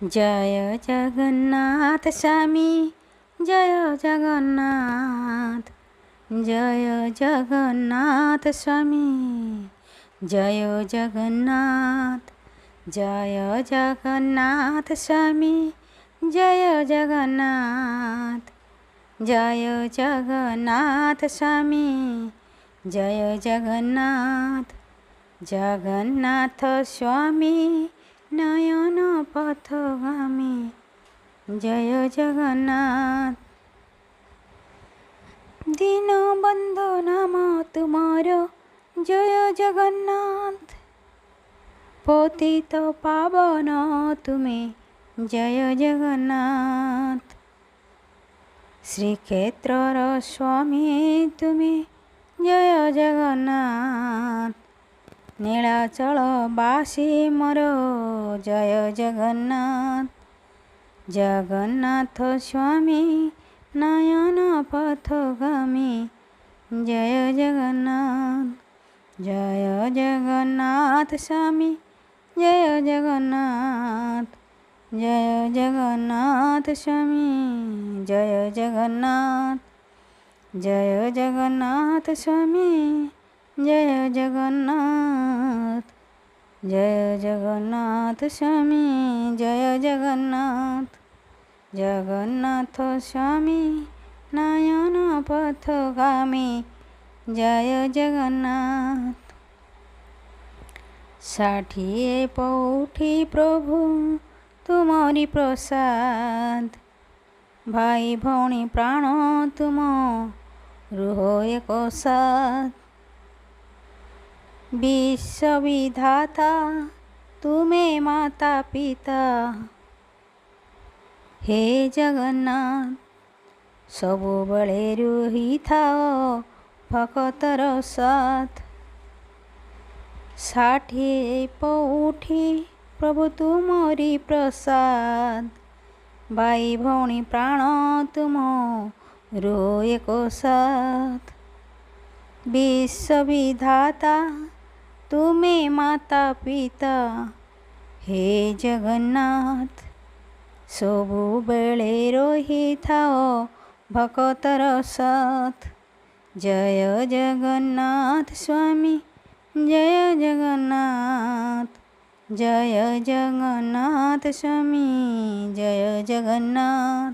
जय जगन्नाथ स्वामी, जय जगन्नाथ, जय जगन्नाथ स्वामी, जय जगन्नाथ, जय जगन्नाथ स्वामी, जय जगन्नाथ, जय जगन्नाथ स्वामी, जय जगन्नाथ, जगन्नाथ स्वामी नयन पथगामी, जय जगन्नाथ। दीन बंधु नाम तुमार, जय जगन्नाथ, पतित पावन तुम्हें, जय जगन्नाथ, श्रीक्षेत्रर स्वामी तुम्हें, जय जगन्नाथ, नीलाचल बासी मोर, जय जगन्नाथ, जगन्नाथ स्वामी नयन पथगामी, जय जगन्नाथ, जय जगन्नाथ स्वामी, जय जगन्नाथ, जय जगन्नाथ स्वामी, जय जगन्नाथ, जय जगन्नाथ स्वामी, जय जगन्नाथ, जय जगन्नाथ स्वामी, जय जगन्नाथ, जगन्नाथ स्वामी नयन पथगामी, जय जगन्नाथ। षाठिए पौठी प्रभु तुमरी प्रसाद, भाई भौणी प्राण तुम रुह एक साथ, विश्वविधाता तुम्हें माता पिता, हे जगन्नाथ सबुबले रुही थाओ भक्तर साथ। षाठिए पौठी प्रभु तुमरी प्रसाद, भाई भौणी प्राण तुम रुह एक साथ, विश्वविधाता तुम्हें माता पिता, हे जगन्नाथ सबुबले रही थाओ भक्तर साथ। जय जगन्नाथ स्वामी, जय जगन्नाथ, जय जगन्नाथ स्वामी, जय जगन्नाथ,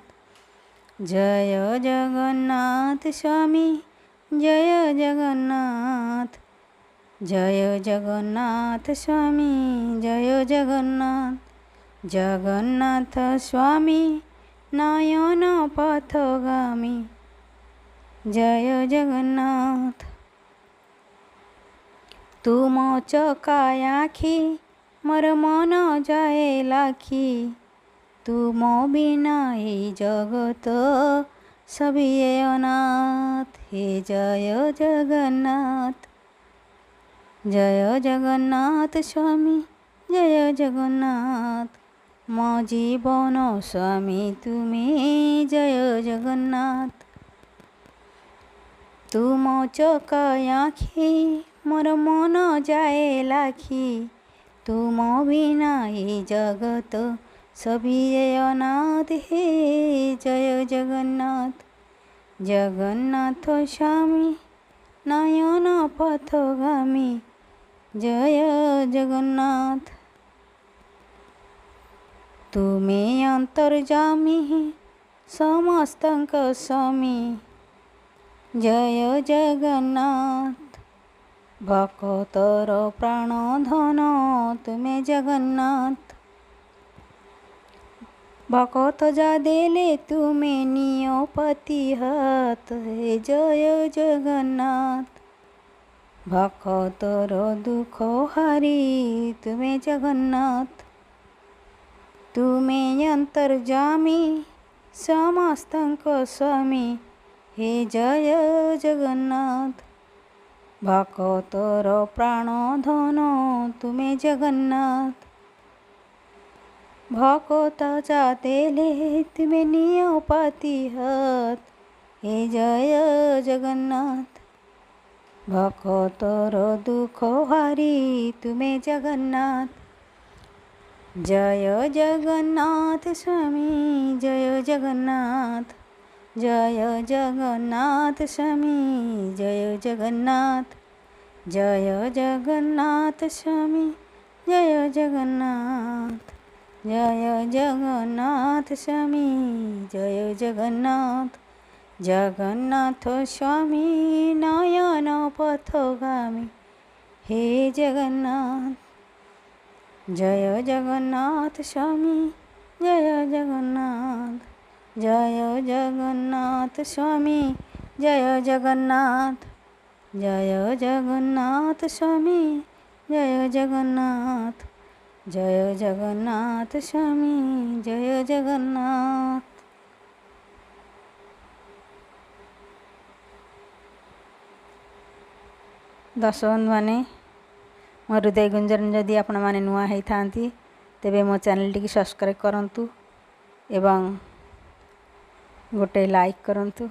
जय जगन्नाथ स्वामी, जय जगन्नाथ, जय जगन्नाथ स्वामी, जय जगन्नाथ, जगन्नाथ स्वामी नयन पथगामी, जय जगन्नाथ। तुम चकाय आखि मोर मन जाए लाखी, तुम बिना ए जगत सबिए अनाथ, हे जय जगन्नाथ, जय जगन्नाथ स्वामी, जय जगन्नाथ, मो जीवन स्वामी तुम्हें, जय जगन्नाथ। तुम चकाय आखि मोर मन जाए लाखी, तुम बिना ए जगत सबिए अनाथ, हे जय जगन्नाथ, जगन्नाथ स्वामी नयन पथगामी, जय जगन्नाथ। तुम्हें अंतर्जामी समस्तंक स्वामी, जय जगन्नाथ, भक्तर प्राण धन तुम्हें जगन्नाथ, भक्त जा देले तुम्हें नियपति हाथ, हे जय जगन्नाथ, भक्तर दुख हारी तुम्हें जगन्नाथ, तुम्हें अंतर्जामी समस्तंक स्वामी, हे जय जगन्नाथ, भक्तर प्राण धन तुम्हें जगन्नाथ, भक्त जातेले तुम्हें नियपति हाथ, हे जय जगन्नाथ, भक्तर दुख हारी तुम्हें जगन्नाथ, जय जगन्नाथ स्वामी जय जगन्नाथ, जय जगन्नाथ स्वामी जय जगन्नाथ, जय जगन्नाथ स्वामी जय जगन्नाथ, जय जगन्नाथ स्वामी जय जगन्नाथ, जगन्नाथ स्वामी नयन पथगामी हे जगन्नाथ, जय जगन्नाथ स्वामी जय जगन्नाथ, जय जगन्नाथ स्वामी जय जगन्नाथ, जय जगन्नाथ स्वामी जय जगन्नाथ, जय जगन्नाथ स्वामी जय जगन्नाथ। दर्शक बंधु मो हृदय गुंजन जदि आपण मैंने नुआ होता तेबे मो चैनल टी सब्सक्राइब करंतु एवं गोटे लाइक करंतु।